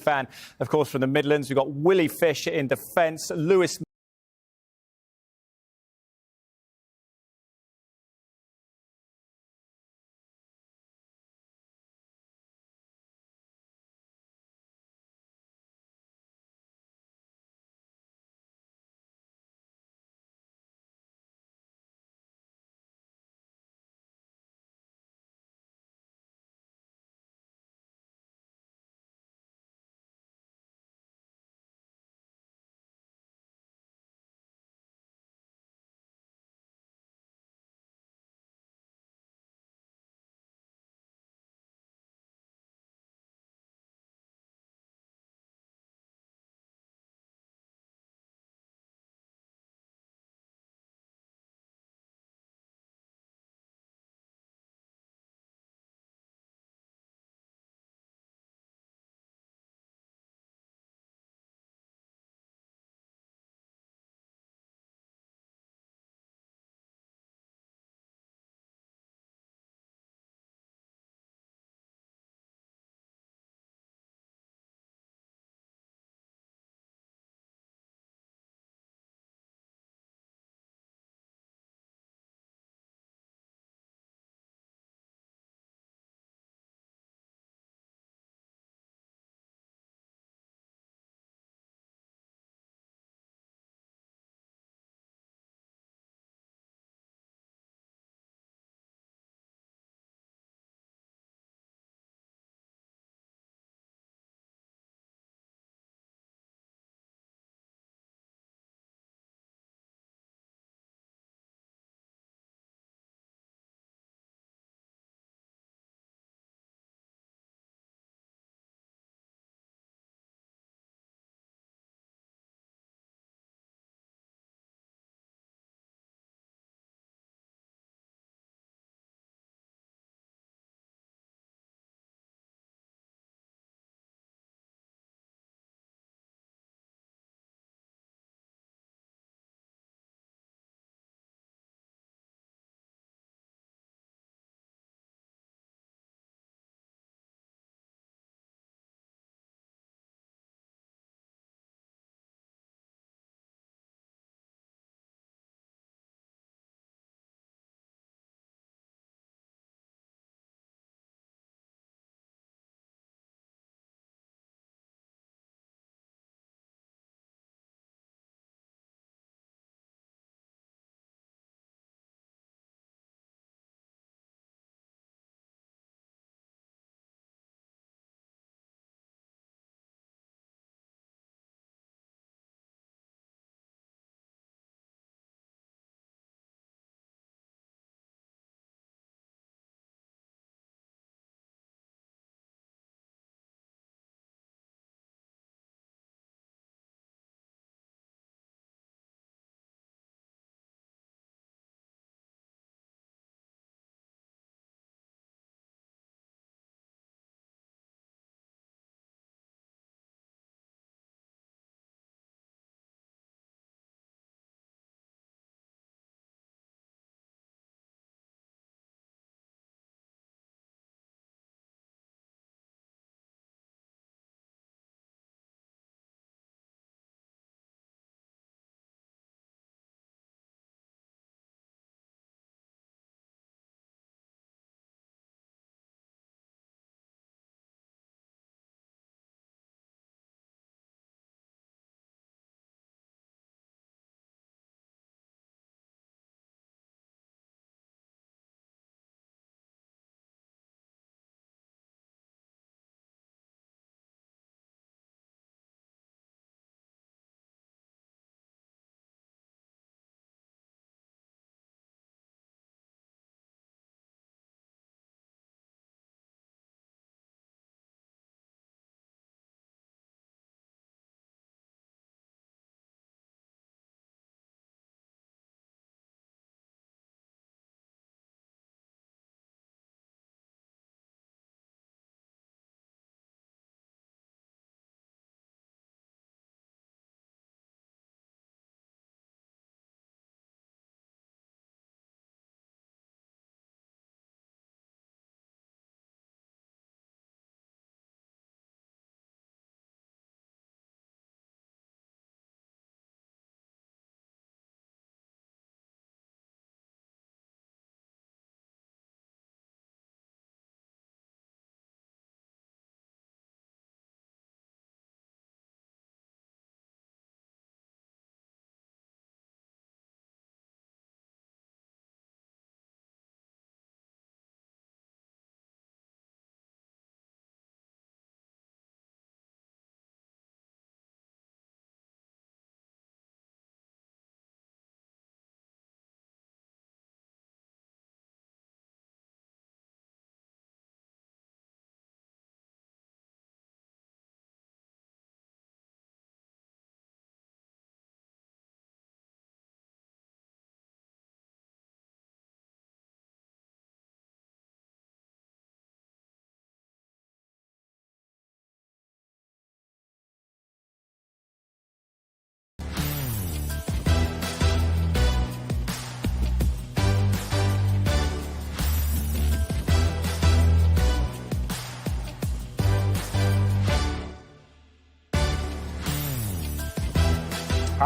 fan, of course, from the Midlands. We've got Willie Fish in defence, Lewis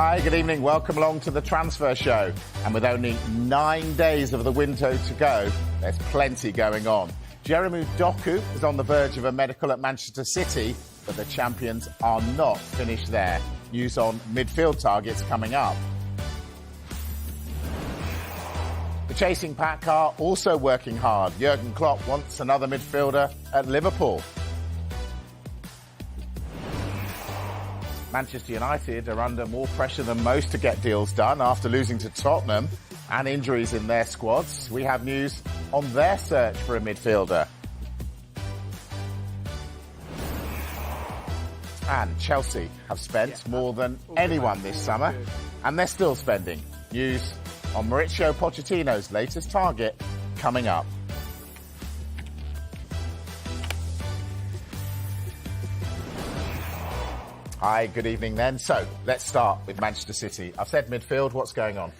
Hi, good evening. Welcome along to the Transfer Show. And with only 9 days of the window to go, there's plenty going on. Romelu Doku is on the verge of a medical at Manchester City, but the champions are not finished there. News on midfield targets coming up. The chasing pack are also working hard. Jurgen Klopp wants another midfielder at Liverpool. Manchester United are under more pressure than most to get deals done after losing to Tottenham and injuries in their squads. We have news on their search for a midfielder. And Chelsea have spent more than anyone this summer, and they're still spending. News on Mauricio Pochettino's latest target coming up. Hi, good evening then. So, let's start with Manchester City. I've said midfield, what's going on?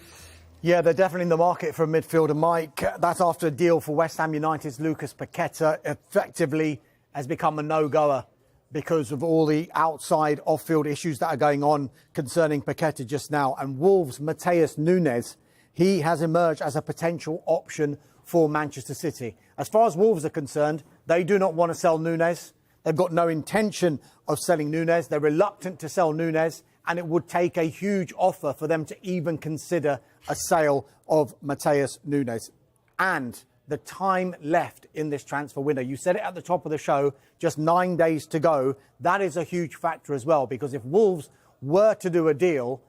Yeah, they're definitely in the market for a midfielder, Mike. That's after a deal for West Ham United's Lucas Paqueta effectively has become a no-goer because of all the outside off-field issues that are going on concerning Paqueta just now. And Wolves' Matheus Nunes, he has emerged as a potential option for Manchester City. As far as Wolves are concerned, they do not want to sell Nunes. They've got no intention of selling Nunes. They're reluctant to sell Nunes, and it would take a huge offer for them to even consider a sale of Matheus Nunes. And the time left in this transfer window, you said it at the top of the show, just 9 days to go. That is a huge factor as well, because if Wolves were to do a deal,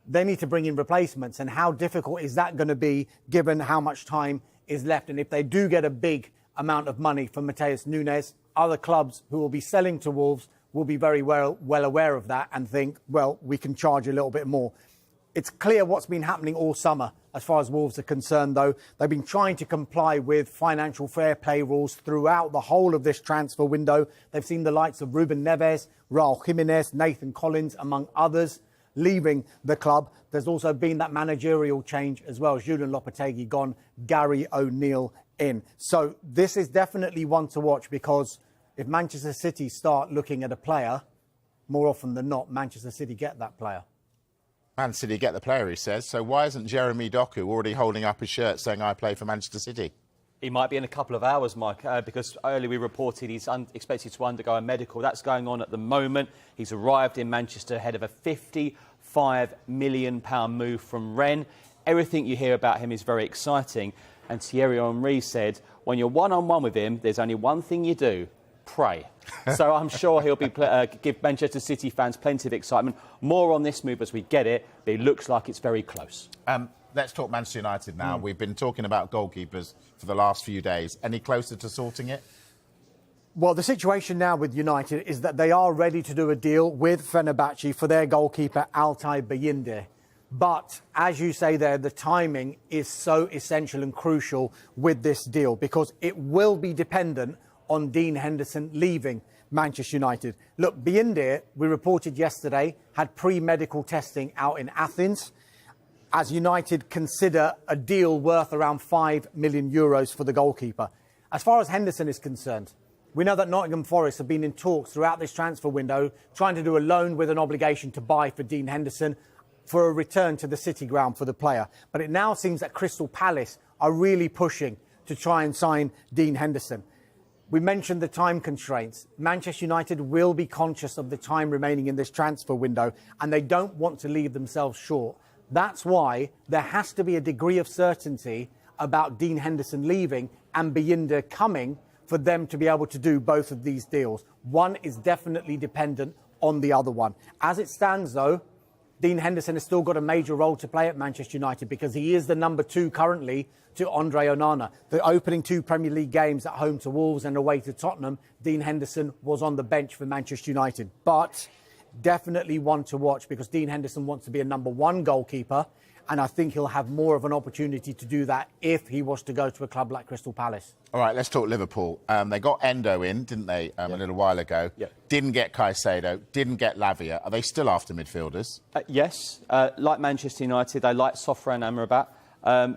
they need to bring in replacements. And how difficult is that going to be given how much time is left? And if they do get a big amount of money for Matheus Nunes, other clubs who will be selling to Wolves will be very well aware of that and think, well, we can charge a little bit more. It's clear what's been happening all summer as far as Wolves are concerned, though. They've been trying to comply with financial fair play rules throughout the whole of this transfer window. They've seen the likes of Ruben Neves, Raul Jimenez, Nathan Collins, among others, leaving the club. There's also been that managerial change as well. Julian Lopetegui gone, Gary O'Neill in. So this is definitely one to watch, because if Manchester City start looking at a player, more often than not, Manchester City get that player. Man City get the player, he says. So why isn't Jeremy Doku already holding up his shirt saying, I play for Manchester City? He might be in a couple of hours, Mike, because earlier we reported he's expected to undergo a medical. That's going on at the moment. He's arrived in Manchester ahead of a £55 million move from Rennes. Everything you hear about him is very exciting. And Thierry Henry said, when you're one-on-one with him, there's only one thing you do: pray. So I'm sure he'll be give Manchester City fans plenty of excitement. More on this move as we get it, but it looks like it's very close. Let's talk Manchester United now. We've been talking about goalkeepers for the last few days. Any closer to sorting it? Well, the situation now with United is that they are ready to do a deal with Fenerbahce for their goalkeeper, Altay Bayındır. But, as you say there, the timing is so essential and crucial with this deal, because it will be dependent on Dean Henderson leaving Manchester United. Look, Bayındır, we reported yesterday, had pre-medical testing out in Athens, as United consider a deal worth around €5 million for the goalkeeper. As far as Henderson is concerned, we know that Nottingham Forest have been in talks throughout this transfer window, trying to do a loan with an obligation to buy for Dean Henderson for a return to the City ground for the player. But it now seems that Crystal Palace are really pushing to try and sign Dean Henderson. We mentioned the time constraints. Manchester United will be conscious of the time remaining in this transfer window, and they don't want to leave themselves short. That's why there has to be a degree of certainty about Dean Henderson leaving and Bayındır coming for them to be able to do both of these deals. One is definitely dependent on the other one. As it stands, though, Dean Henderson has still got a major role to play at Manchester United, because he is the number 2 currently to Andre Onana. The opening 2 Premier League games at home to Wolves and away to Tottenham, Dean Henderson was on the bench for Manchester United. But definitely one to watch, because Dean Henderson wants to be a number 1 goalkeeper, and I think he'll have more of an opportunity to do that if he was to go to a club like Crystal Palace. All right, let's talk Liverpool. They got Endo in, didn't they, a little while ago? Yeah. Didn't get Caicedo, didn't get Lavia. Are they still after midfielders? Yes. Like Manchester United, they like Sofran Amrabat.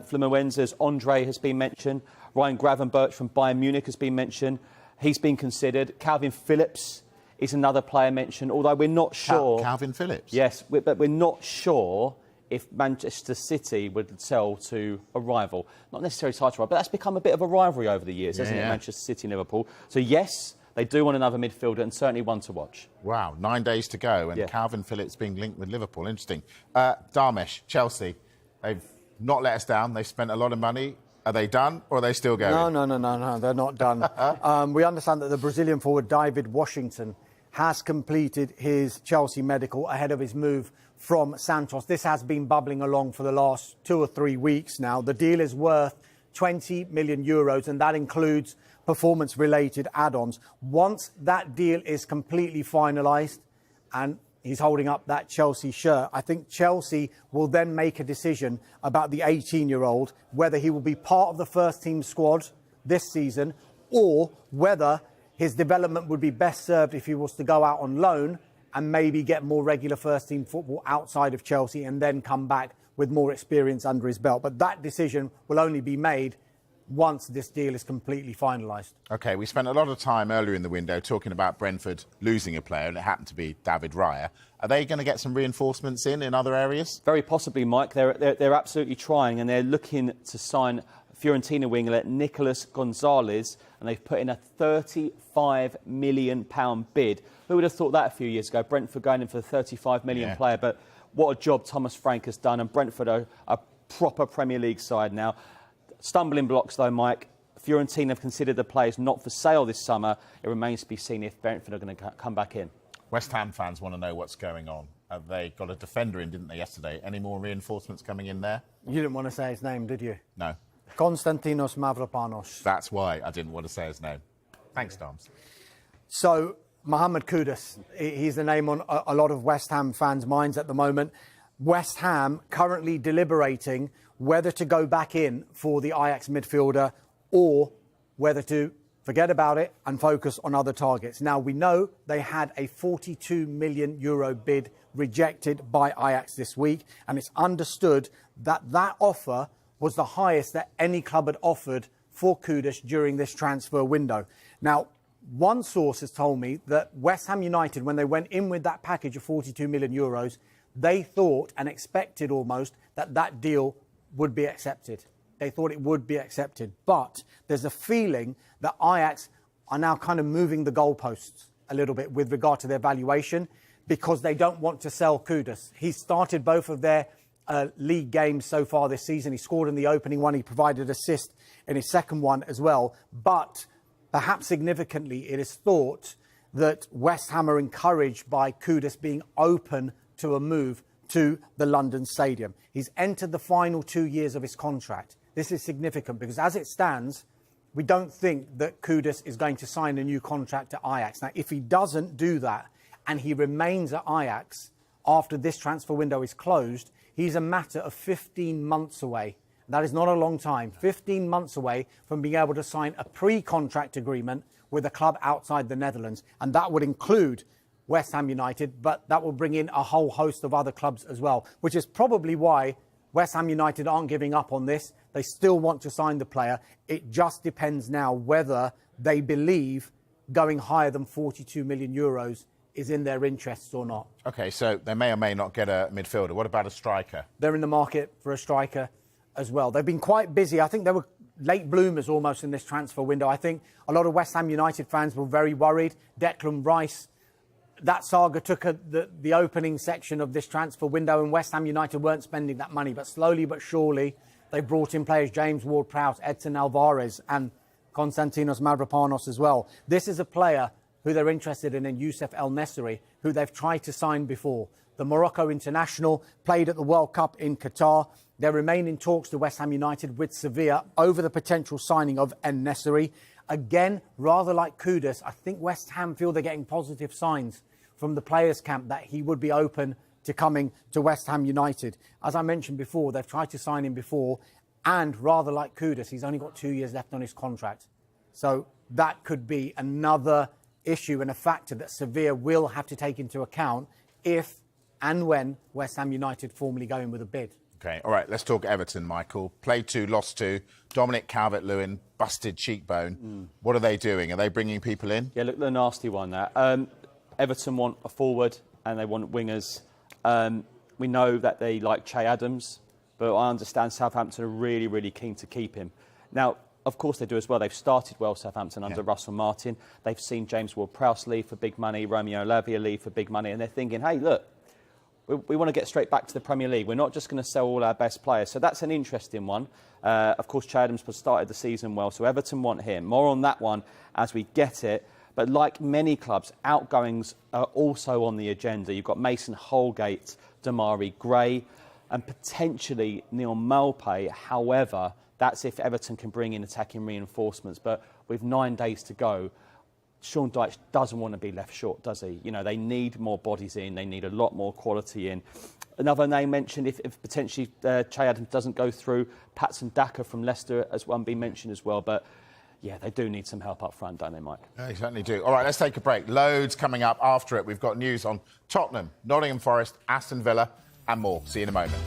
Fluminense's Andre has been mentioned. Ryan Gravenberch from Bayern Munich has been mentioned. He's been considered. Calvin Phillips is another player mentioned, although we're not sure. Calvin Phillips. Yes, but we're not sure if Manchester City would sell to a rival. Not necessarily title rival, but that's become a bit of a rivalry over the years, hasn't it? Manchester City and Liverpool. So yes, they do want another midfielder and certainly one to watch. Wow, 9 days to go and Calvin Phillips being linked with Liverpool. Interesting. Dharmesh, Chelsea, they've not let us down. They've spent a lot of money. Are they done or are they still going? No, they're not done. We understand that the Brazilian forward David Washington has completed his Chelsea medical ahead of his move from Santos. This has been bubbling along for the last 2 or 3 weeks now. The deal is worth 20 million euros and that includes performance-related add-ons. Once that deal is completely finalised and he's holding up that Chelsea shirt, I think Chelsea will then make a decision about the 18-year-old, whether he will be part of the first-team squad this season or whether his development would be best served if he was to go out on loan and maybe get more regular first-team football outside of Chelsea and then come back with more experience under his belt. But that decision will only be made once this deal is completely finalised. OK, we spent a lot of time earlier in the window talking about Brentford losing a player, and it happened to be David Raya. Are they going to get some reinforcements in other areas? Very possibly, Mike. They're absolutely trying, and they're looking to sign Fiorentina winglet Nicolas Gonzalez, and they've put in a £35 million bid. Who would have thought that a few years ago? Brentford going in for the £35 million player, but what a job Thomas Frank has done, and Brentford are a proper Premier League side now. Stumbling blocks, though, Mike. Fiorentina have considered the players not for sale this summer. It remains to be seen if Brentford are going to come back in. West Ham fans want to know what's going on. They got a defender in, didn't they, yesterday? Any more reinforcements coming in there? You didn't want to say his name, did you? No. Konstantinos Mavropanos. That's why I didn't want to say his name. Thanks, Doms. So, Mohamed Kudus, he's the name on a lot of West Ham fans' minds at the moment. West Ham currently deliberating whether to go back in for the Ajax midfielder or whether to forget about it and focus on other targets. Now, we know they had a €42 million bid rejected by Ajax this week, and it's understood that that offer was the highest that any club had offered for Kudus during this transfer window. Now, one source has told me that West Ham United, when they went in with that package of €42 million, they thought and expected almost that that deal would be accepted. They thought it would be accepted. But there's a feeling that Ajax are now kind of moving the goalposts a little bit with regard to their valuation because they don't want to sell Kudus. He started both of their league games so far this season. He scored in the opening one. He provided assist in his second one as well. But perhaps significantly, it is thought that West Ham are encouraged by Kudus being open to a move to the London Stadium. He's entered the final 2 years of his contract. This is significant because as it stands, we don't think that Kudus is going to sign a new contract at Ajax. Now, if he doesn't do that and he remains at Ajax after this transfer window is closed, he's a matter of 15 months away. That is not a long time. 15 months away from being able to sign a pre-contract agreement with a club outside the Netherlands. And that would include West Ham United, but that will bring in a whole host of other clubs as well, which is probably why West Ham United aren't giving up on this. They still want to sign the player. It just depends now whether they believe going higher than €42 million is in their interests or not. OK, so they may or may not get a midfielder. What about a striker? They're in the market for a striker as well. They've been quite busy. I think they were late bloomers almost in this transfer window. I think a lot of West Ham United fans were very worried. Declan Rice, that saga took the opening section of this transfer window and West Ham United weren't spending that money. But slowly but surely, they brought in players James Ward-Prowse, Edson Alvarez and Konstantinos Mavropanos as well. This is a player who they're interested in Youssef El Nesri, who they've tried to sign before. The Morocco international played at the World Cup in Qatar. There remain in talks to West Ham United with Sevilla over the potential signing of El Nesri. Again, rather like Kudus, I think West Ham feel they're getting positive signs from the players' camp that he would be open to coming to West Ham United. As I mentioned before, they've tried to sign him before, and rather like Kudus, he's only got 2 years left on his contract. So that could be another issue and a factor that Sevilla will have to take into account if and when West Ham United formally go in with a bid. OK, all right, let's talk Everton, Michael. Played 2, lost 2. Dominic Calvert-Lewin, busted cheekbone. What are they doing? Are they bringing people in? Yeah, look, the nasty one, that. Everton want a forward and they want wingers. We know that they like Che Adams, but I understand Southampton are really, really keen to keep him. Now, of course they do as well. They've started well, Southampton, under Russell Martin. They've seen James Ward-Prowse leave for big money, Romeo Lavia leave for big money, and they're thinking, hey, look, we want to get straight back to the Premier League. We're not just going to sell all our best players. So that's an interesting one. Of course, Che Adams started the season well, so Everton want him. More on that one as we get it. But like many clubs, outgoings are also on the agenda. You've got Mason Holgate, Damari Gray, and potentially Neil Maupay. However, that's if Everton can bring in attacking reinforcements. But with 9 days to go, Sean Dyche doesn't want to be left short, does he? You know, they need more bodies in. They need a lot more quality in. Another name mentioned, if potentially Che Adams doesn't go through, Patson Daka from Leicester has one been mentioned as well. But yeah, they do need some help up front, don't they, Mike? They certainly do. All right, let's take a break. Loads coming up after it. We've got news on Tottenham, Nottingham Forest, Aston Villa, and more. See you in a moment.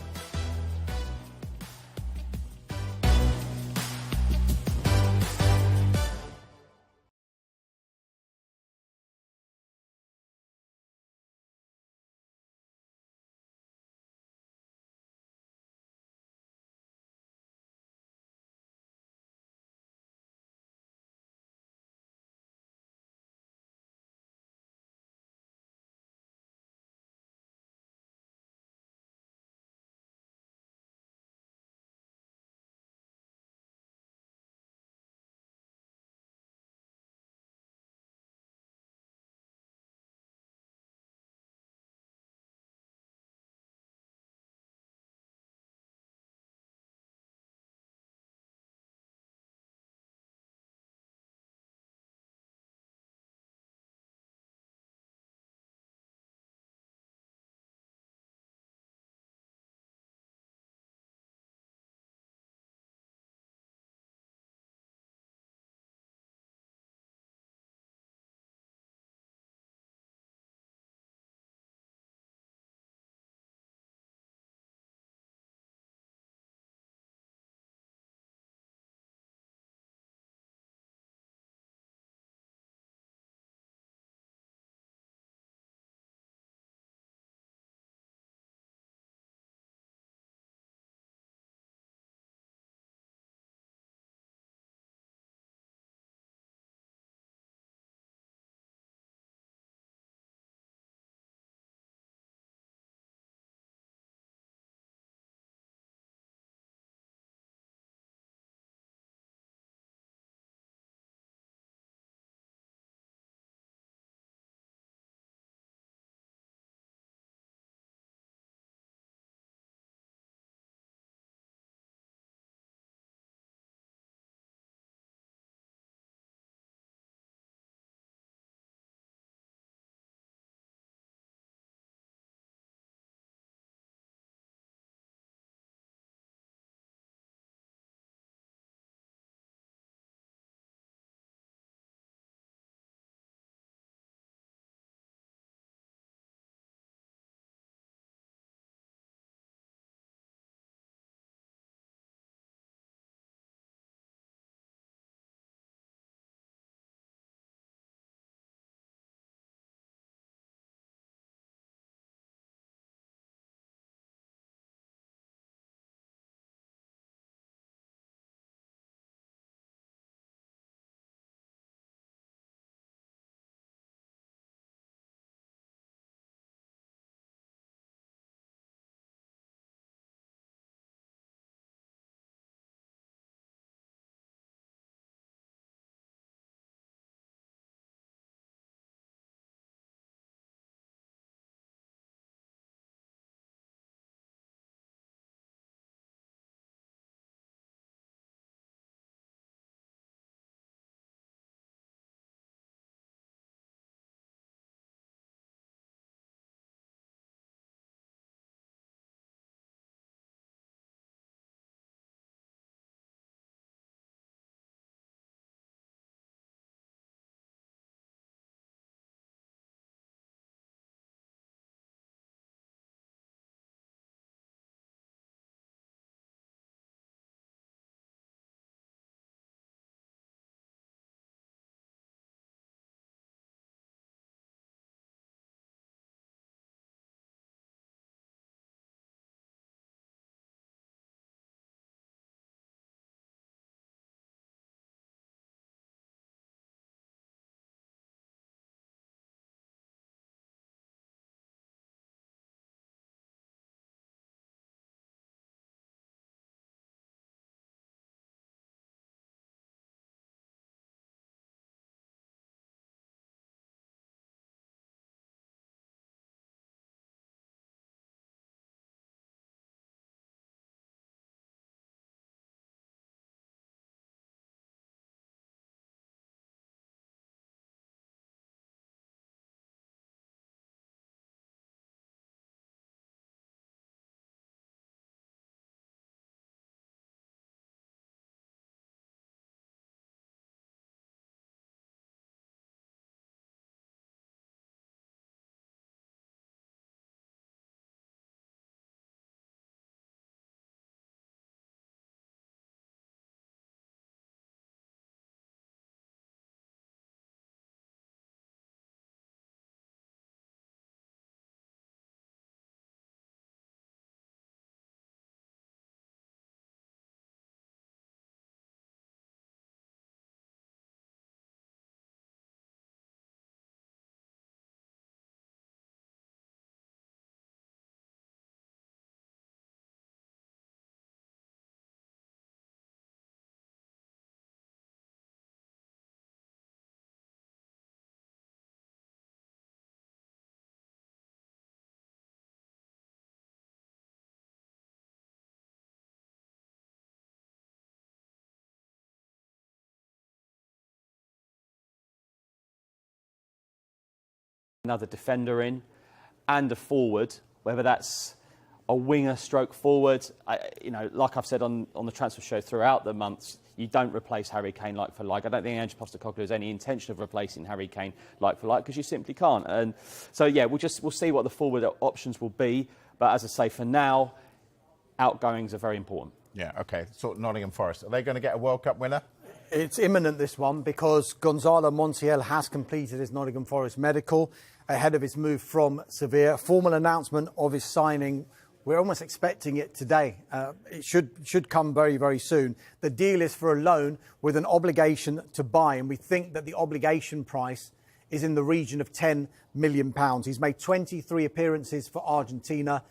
another defender in and a forward, whether that's a winger stroke forward. Like I've said on the transfer show throughout the months, you don't replace Harry Kane like for like. I don't think Ange Postecoglou has any intention of replacing Harry Kane like for like, because you simply can't. And so, yeah, we'll see what the forward options will be. But as I say, for now, outgoings are very important. Yeah, OK. So Nottingham Forest, are they going to get a World Cup winner? It's imminent, this one, because Gonzalo Montiel has completed his Nottingham Forest medical ahead of his move from Sevilla. Formal announcement of his signing, we're almost expecting it today. It should come very, very soon. The deal is for a loan with an obligation to buy, and we think that the obligation price is in the region of £10 million. He's made 23 appearances for Argentina.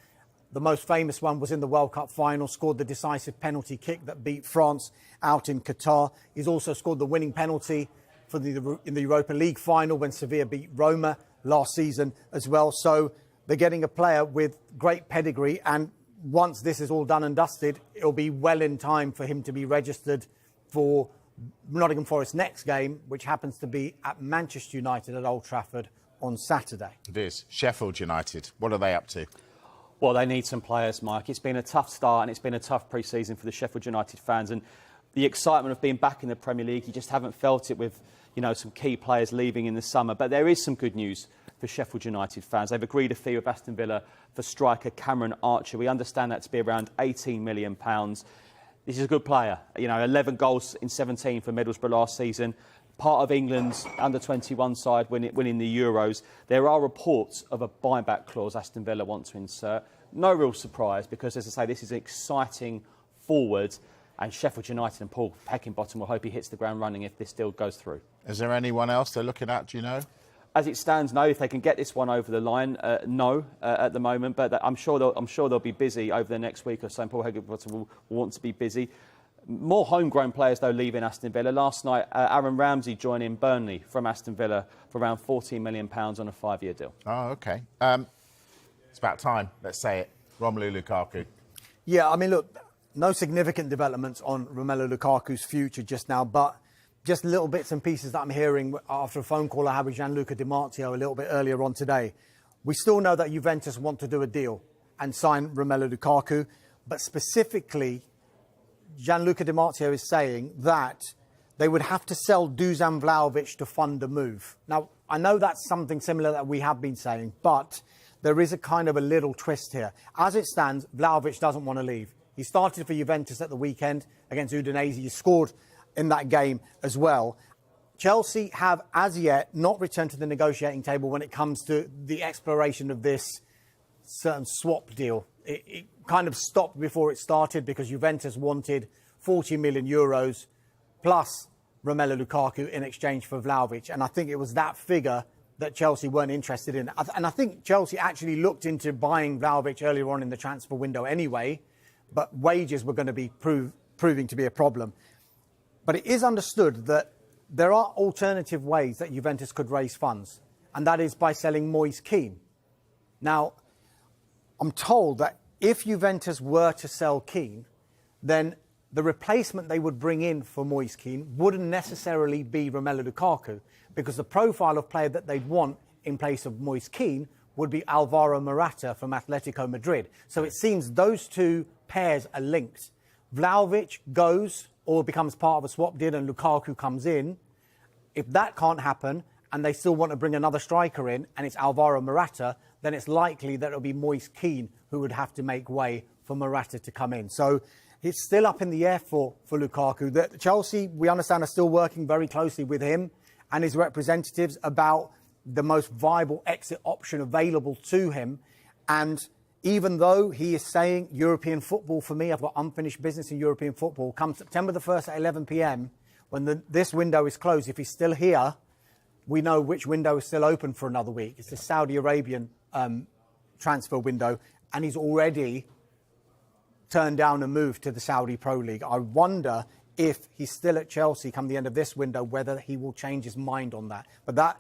The most famous one was in the World Cup final, scored the decisive penalty kick that beat France out in Qatar. He's also scored the winning penalty in the Europa League final when Sevilla beat Roma last season as well. So they're getting a player with great pedigree, and once this is all done and dusted, it'll be well in time for him to be registered for Nottingham Forest's next game, which happens to be at Manchester United at Old Trafford on Saturday. It is. Sheffield United, what are they up to? Well, they need some players, Mike. It's been a tough start and it's been a tough pre-season for the Sheffield United fans. And the excitement of being back in the Premier League, you just haven't felt it with, some key players leaving in the summer. But there is some good news for Sheffield United fans. They've agreed a fee with Aston Villa for striker Cameron Archer. We understand that to be around £18 million. This is a good player. 11 goals in 17 for Middlesbrough last season. Part of England's under-21 side winning the Euros. There are reports of a buyback clause Aston Villa want to insert. No real surprise, because, as I say, this is an exciting forward, and Sheffield United and Paul Heckingbottom will hope he hits the ground running if this deal goes through. Is there anyone else they're looking at, do you know? As it stands, no. If they can get this one over the line, no, at the moment. But I'm sure they'll be busy over the next week or so. Paul Heckingbottom will want to be busy. More homegrown players, though, leaving Aston Villa. Last night, Aaron Ramsey joining Burnley from Aston Villa for around £14 million on a 5-year deal. Oh, OK. It's about time, let's say it. Romelu Lukaku. Yeah, I mean, look, no significant developments on Romelu Lukaku's future just now, but just little bits and pieces that I'm hearing after a phone call I had with Gianluca Di Marzio a little bit earlier on today. We still know that Juventus want to do a deal and sign Romelu Lukaku, but specifically, Gianluca Di Marzio is saying that they would have to sell Dusan Vlahovic to fund a move. Now, I know that's something similar that we have been saying, but there is a kind of a little twist here. As it stands, Vlahovic doesn't want to leave. He started for Juventus at the weekend against Udinese. He scored in that game as well. Chelsea have, as yet, not returned to the negotiating table when it comes to the exploration of this certain swap deal. It kind of stopped before it started because Juventus wanted €40 million plus Romelu Lukaku in exchange for Vlahovic. And I think it was that figure that Chelsea weren't interested in. And I think Chelsea actually looked into buying Vlahovic earlier on in the transfer window anyway, but wages were going to be proving to be a problem. But it is understood that there are alternative ways that Juventus could raise funds, and that is by selling Moise Kean. Now, I'm told that if Juventus were to sell Kean, then the replacement they would bring in for Moise Kean wouldn't necessarily be Romelu Lukaku, because the profile of player that they'd want in place of Moise Kean would be Alvaro Morata from Atletico Madrid. So it seems those two pairs are linked. Vlahovic goes or becomes part of a swap deal and Lukaku comes in. If that can't happen and they still want to bring another striker in and it's Alvaro Morata, then it's likely that it'll be Moise Kean who would have to make way for Morata to come in. So it's still up in the air for Lukaku. Chelsea, we understand, are still working very closely with him and his representatives about the most viable exit option available to him. And even though he is saying European football for me, I've got unfinished business in European football, come September the 1st at 11 p.m, when this window is closed, if he's still here, we know which window is still open for another week. It's the Saudi Arabian transfer window, and he's already turned down a move to the Saudi Pro League. I wonder if he's still at Chelsea come the end of this window, whether he will change his mind on that. But that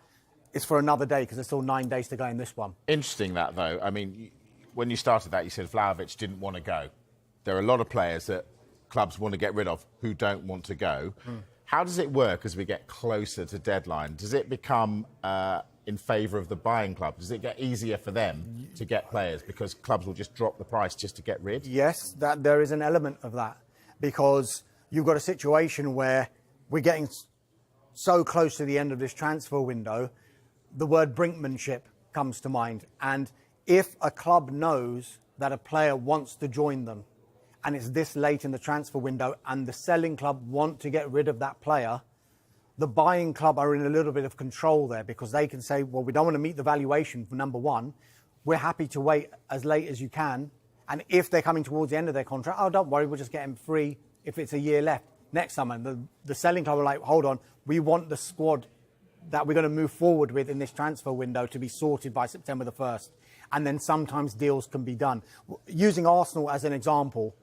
is for another day, because there's still 9 days to go in this one. Interesting that, though. I mean, when you started that, you said Vlahovic didn't want to go. There are a lot of players that clubs want to get rid of who don't want to go. How does it work as we get closer to deadline? Does it become in favour of the buying club? Does it get easier for them to get players because clubs will just drop the price just to get rid? Yes, that there is an element of that, because you've got a situation where we're getting so close to the end of this transfer window, the word brinkmanship comes to mind. And if a club knows that a player wants to join them and it's this late in the transfer window and the selling club want to get rid of that player, the buying club are in a little bit of control there, because they can say, well, we don't want to meet the valuation for number one. We're happy to wait as late as you can. And if they're coming towards the end of their contract, oh, don't worry, we'll just get him free if it's a year left next summer. And the selling club are like, hold on, we want the squad that we're going to move forward with in this transfer window to be sorted by September the 1st. And then sometimes deals can be done. Using Arsenal as an example,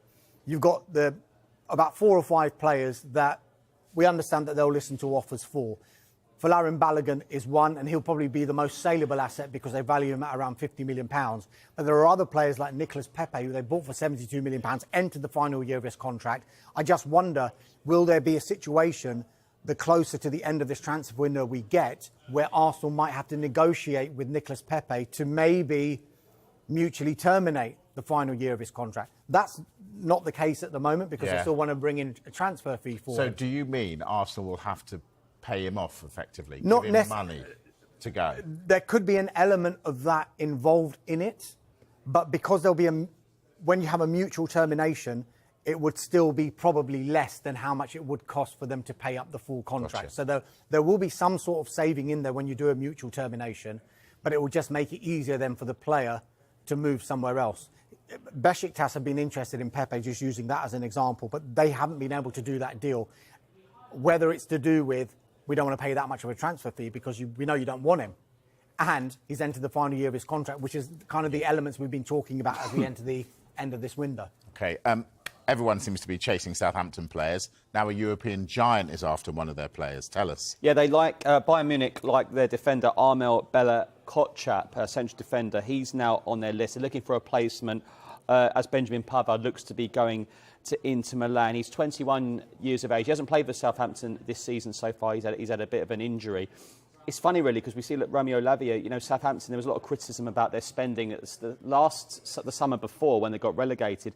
you've got about 4 or 5 players that we understand that they'll listen to offers for. Folarin Balogun is one, and he'll probably be the most saleable asset because they value him at around £50 million. But there are other players like Nicolas Pepe, who they bought for £72 million, entered the final year of his contract. I just wonder, will there be a situation the closer to the end of this transfer window we get, where Arsenal might have to negotiate with Nicolas Pepe to maybe mutually terminate the final year of his contract? That's not the case at the moment, because they still want to bring in a transfer fee for him. So do you mean Arsenal will have to pay him off effectively? Not give him money to go? There could be an element of that involved in it, but because there'll be when you have a mutual termination, it would still be probably less than how much it would cost for them to pay up the full contract. Gotcha. So there will be some sort of saving in there when you do a mutual termination, but it will just make it easier then for the player to move somewhere else. Besiktas have been interested in Pepe, just using that as an example, but they haven't been able to do that deal. Whether it's to do with, we don't want to pay that much of a transfer fee because we know you don't want him, and he's entered the final year of his contract, which is kind of the elements we've been talking about as we enter the end of this window. OK, everyone seems to be chasing Southampton players. Now a European giant is after one of their players. Tell us. Yeah, they like Bayern Munich, like their defender Armel Bella-Kotchap, central defender. He's now on their list. They're looking for a replacement as Benjamin Pavard looks to be going to Inter Milan. He's 21 years of age. He hasn't played for Southampton this season so far. He's had a bit of an injury. It's funny, really, because we see that Romelu Lukaku, Southampton, there was a lot of criticism about their spending at the summer before when they got relegated.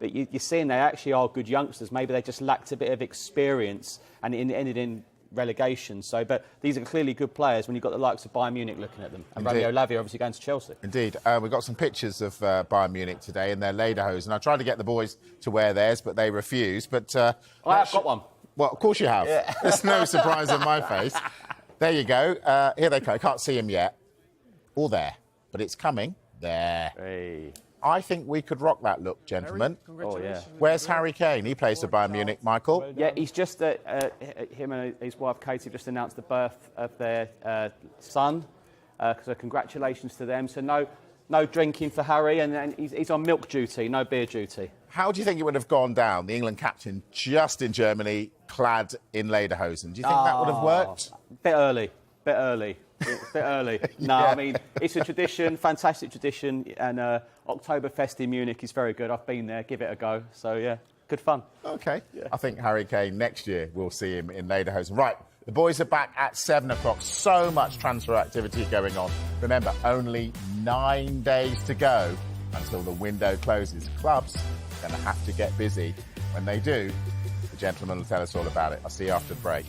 But you're seeing they actually are good youngsters. Maybe they just lacked a bit of experience and it ended in relegation. But these are clearly good players when you've got the likes of Bayern Munich looking at them. And Romelu Lukaku obviously going to Chelsea. Indeed. We've got some pictures of Bayern Munich today in their lederhosen. I tried to get the boys to wear theirs, but they refused. But I have got one. Well, of course you have. Yeah. There's no surprise on my face. There you go. Here they come. I can't see them yet. All there. But it's coming. There. Hey. I think we could rock that look, gentlemen. Oh, yeah. Where's Harry Kane? He plays for Bayern Munich, Michael. Yeah, he's just, him and his wife Katie have just announced the birth of their son. So congratulations to them. So no drinking for Harry, and he's on milk duty, no beer duty. How do you think it would have gone down, the England captain just in Germany, clad in lederhosen? Do you think that would have worked? Bit early. It's a bit early. No, yeah. I mean, it's a tradition, fantastic tradition, and Oktoberfest in Munich is very good. I've been there, give it a go. So, yeah, good fun. OK. Yeah. I think Harry Kane, next year, we'll see him in lederhosen. Right, the boys are back at 7 o'clock. So much transfer activity going on. Remember, only 9 days to go until the window closes. Clubs are going to have to get busy. When they do, the gentleman will tell us all about it. I'll see you after the break.